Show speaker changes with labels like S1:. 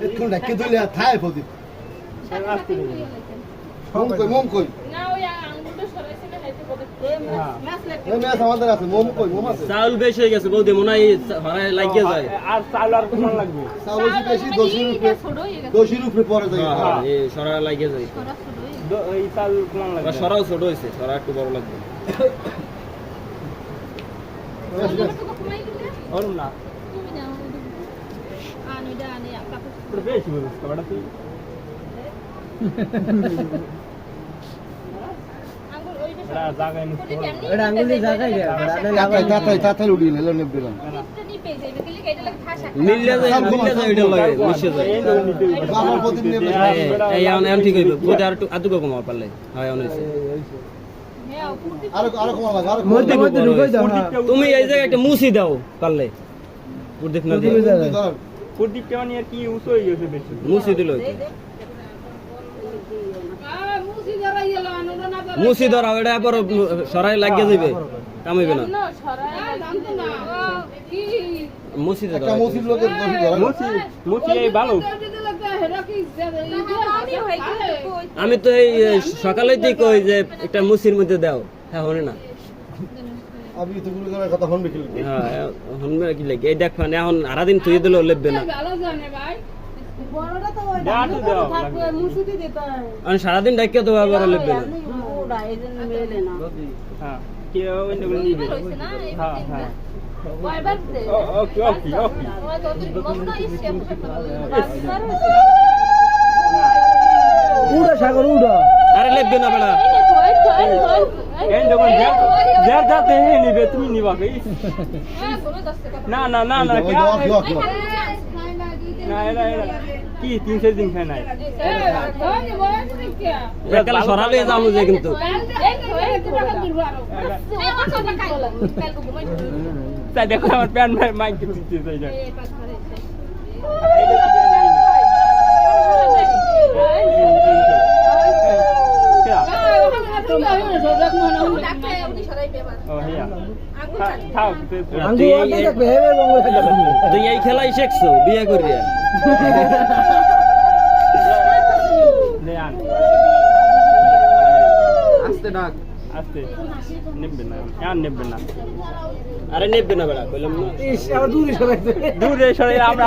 S1: একটু ডাকে দিলে থাই প্রদীপ মোম কই না ওই আঙ্গুলটা সরাইছে না হেতে প্রদীপ এই ম্যাচ আমাদের আছে মোম কই মোম আছে
S2: চাউল বেশি হয়ে গেছে বৌদি মনে হয় হরায় লাগিয়ে যায়
S3: আর চাউল আর কোন লাগবে
S1: চাউল বেশি 200 উপরে পড়ে যায়
S2: হ্যাঁ এই সরা লাগিয়ে যায়
S3: এই চাউল কোন লাগবে
S2: সরাও ছোট হইছে সরা একটু বড় লাগবে
S3: और ना बेच बोल इसका बड़ा सी बड़ा जागा है
S4: এটা আঙ্গুলি জায়গায়
S1: তাতাই উড়ি নেলো নেব দিলাম
S2: মিললে যায় এটা লাগে মিশে যায়
S1: আমার প্রদীপ নেবে
S2: এই এখন ঠিক হইবে বৌদি আর একটু আদুকে কমাও পারলে হয় এখন হইছে
S1: আরো কমা লাগে আরো
S4: মধ্যে মধ্যে ঢুকে যাও
S2: তুমি এই জায়গায় একটা মুছি দাও পারলে প্রদীপ না দিয়ে
S3: প্রদীপ কেমন আর কি উঁচু হয়ে গেছে বেশি
S2: মুছি দিল মুছি ধরাও এটা পর সরাই লাগিয়ে যাবে কামাইবে না মুছি দাও
S1: একটা মুসির লোকের দোষী ধরা
S3: মুচি এই ভালো
S2: আমি তো এই সকালেই কই যে একটা মুছির মধ্যে দাও হ্যাঁ হনে না
S1: আমি তো গুলো করার কথা হনবে কি
S2: হ্যাঁ হনবে কি লাগে এই দেখ না এখন আরা দিন তুই দিলেও লেববে না
S5: বড়টা তো ওই
S3: ডাটু দাও
S5: থাকবে মুসুদি দিতে হয়
S2: আমি সারাদিন ডাকিয়ে তো আবার লেববে না
S5: ওটা এজন্য মেলে না
S3: হ্যাঁ কি ওই নগুলো নিবে হ্যাঁ হ্যাঁ ওকে ওকে ওকে
S4: উড়া সাগর উড়া
S2: আরে লেববে না বেড়া
S3: এই যখন যার যাতে হে নিবে তুমি নিবা কই না না না না কি না এরা কি 3-4 দিন খায় নাই
S2: কাল সরালে যাবো যে কিন্তু
S3: তাই দেখো আমার প্যান মাইক দিতে চাই যায়
S2: তুই এই খেলাই শিখছো বিয়ে করিয়া
S3: আস্তে ডাক আস্তে নেবে না আর নেবে না
S2: আরে নেবে না বেড়া কইলাম না
S4: ইস আবার দূরে সরাইতে
S3: দূরে সরে আমরা